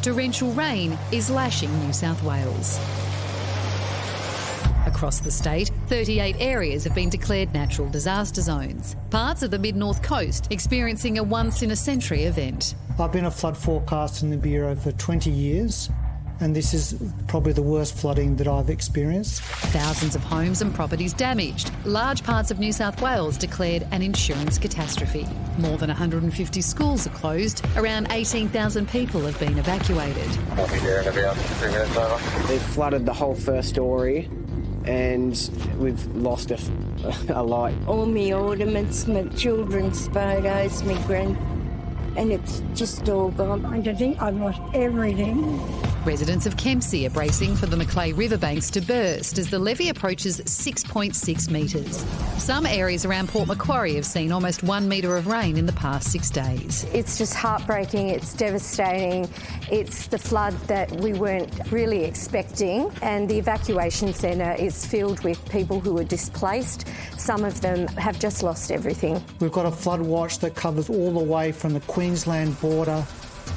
Torrential rain is lashing New South Wales. Across the state, 38 areas have been declared natural disaster zones. Parts of the mid-north coast experiencing a once-in-a-century event. I've been a flood forecaster in the Bureau for 20 years, and this is probably the worst flooding that I've experienced. Thousands of homes and properties damaged. Large parts of New South Wales declared an insurance catastrophe. More than 150 schools are closed. Around 18,000 people have been evacuated. I'll be there in about 3 minutes over. They've flooded the whole first story and we've lost a lot. All my ornaments, my children's photos, and it's just all gone. I think I've lost everything. Residents of Kempsey are bracing for the Macleay riverbanks to burst as the levee approaches 6.6 metres. Some areas around Port Macquarie have seen almost 1 metre of rain in the past 6 days. It's just heartbreaking, it's devastating. It's the flood that we weren't really expecting, and the evacuation centre is filled with people who are displaced. Some of them have just lost everything. We've got a flood watch that covers all the way from the Queensland border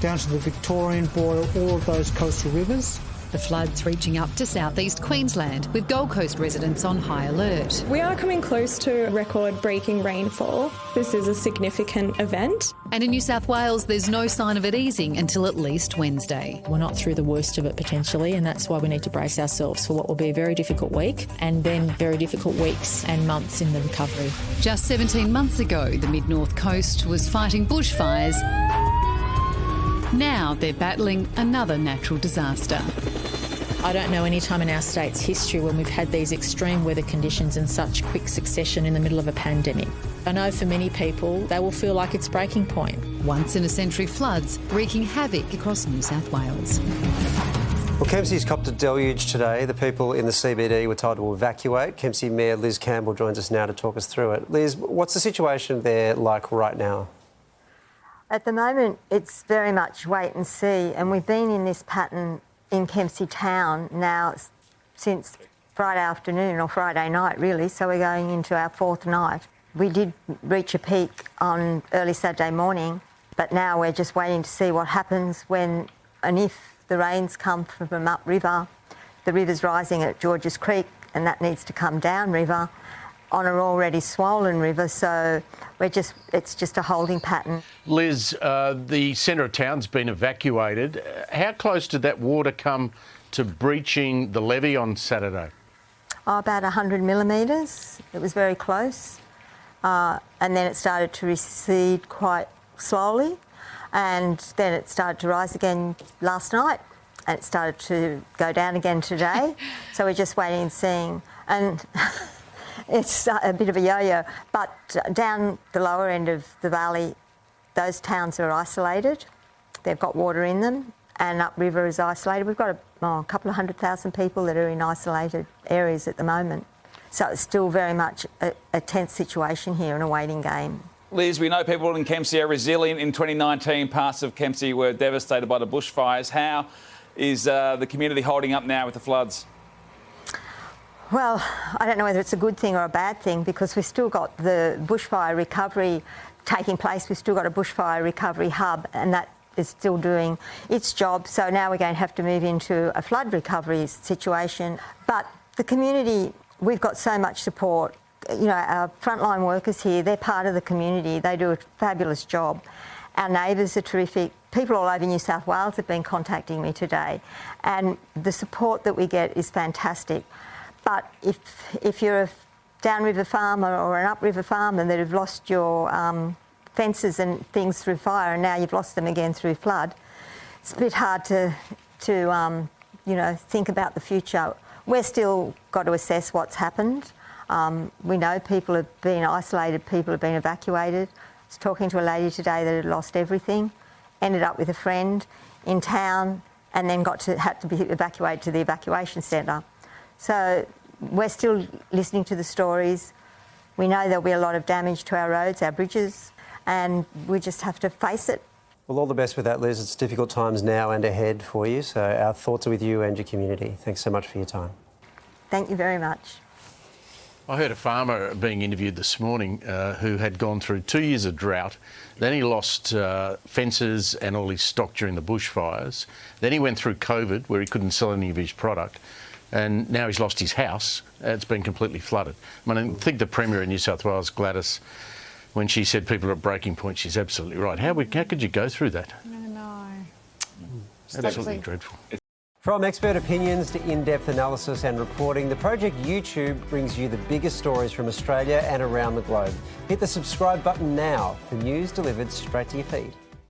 down to the Victorian border, all of those coastal rivers. The flood's reaching up to southeast Queensland, with Gold Coast residents on high alert. We are coming close to record-breaking rainfall. This is a significant event. And in New South Wales, there's no sign of it easing until at least Wednesday. We're not through the worst of it potentially, and that's why we need to brace ourselves for what will be a very difficult week and then very difficult weeks and months in the recovery. Just 17 months ago, the mid-north coast was fighting bushfires. Now they're battling another natural disaster. I don't know any time in our state's history when we've had these extreme weather conditions in such quick succession in the middle of a pandemic. I know for many people, they will feel like it's breaking point. Once-in-a-century floods wreaking havoc across New South Wales. Well, Kempsey's copped a deluge today. The people in the CBD were told to evacuate. Kempsey Mayor Liz Campbell joins us now to talk us through it. Liz, what's the situation there like right now? At the moment, it's very much wait and see, and we've been in this pattern in Kempsey town now since Friday afternoon or Friday night, really, so we're going into our fourth night. We did reach a peak on early Saturday morning, but now we're just waiting to see what happens when and if the rains come from upriver. The river's rising at Georges Creek, and that needs to come downriver on an already swollen river, so it's just a holding pattern. Liz, the centre of town's been evacuated. How close did that water come to breaching the levee on Saturday? Oh, about 100 millimetres. It was very close. And then it started to recede quite slowly, and then it started to rise again last night, and it started to go down again today. So we're just waiting and seeing. And it's a bit of a yo-yo, but down the lower end of the valley, those towns are isolated. They've got water in them, and upriver is isolated. We've got a couple of 100,000 people that are in isolated areas at the moment. So it's still very much a tense situation here and a waiting game. Liz, we know people in Kempsey are resilient. In 2019, parts of Kempsey were devastated by the bushfires. How is the community holding up now with the floods? Well, I don't know whether it's a good thing or a bad thing, because we've still got the bushfire recovery taking place. We've still got a bushfire recovery hub, and that is still doing its job. So now we're going to have to move into a flood recovery situation. But the community, we've got so much support. You know, our frontline workers here, they're part of the community. They do a fabulous job. Our neighbours are terrific. People all over New South Wales have been contacting me today, and the support that we get is fantastic. But if you're a downriver farmer or an upriver farmer that have lost your fences and things through fire, and now you've lost them again through flood, it's a bit hard to think about the future. We're still got to assess what's happened. We know people have been isolated, people have been evacuated. I was talking to a lady today that had lost everything, ended up with a friend in town, and then had to be evacuated to the evacuation centre. So we're still listening to the stories. We know there'll be a lot of damage to our roads, our bridges, and we just have to face it. Well, all the best with that, Liz. It's difficult times now and ahead for you, so our thoughts are with you and your community. Thanks so much for your time. Thank you very much. I heard a farmer being interviewed this morning who had gone through 2 years of drought. Then he lost fences and all his stock during the bushfires. Then he went through COVID, where he couldn't sell any of his product. And now he's lost his house. It's been completely flooded. I mean, I think the Premier in New South Wales, Gladys, when she said people are at breaking point, she's absolutely right. How could you go through that? I know. Absolutely dreadful. From expert opinions to in-depth analysis and reporting, the Project YouTube brings you the biggest stories from Australia and around the globe. Hit the subscribe button now for news delivered straight to your feed.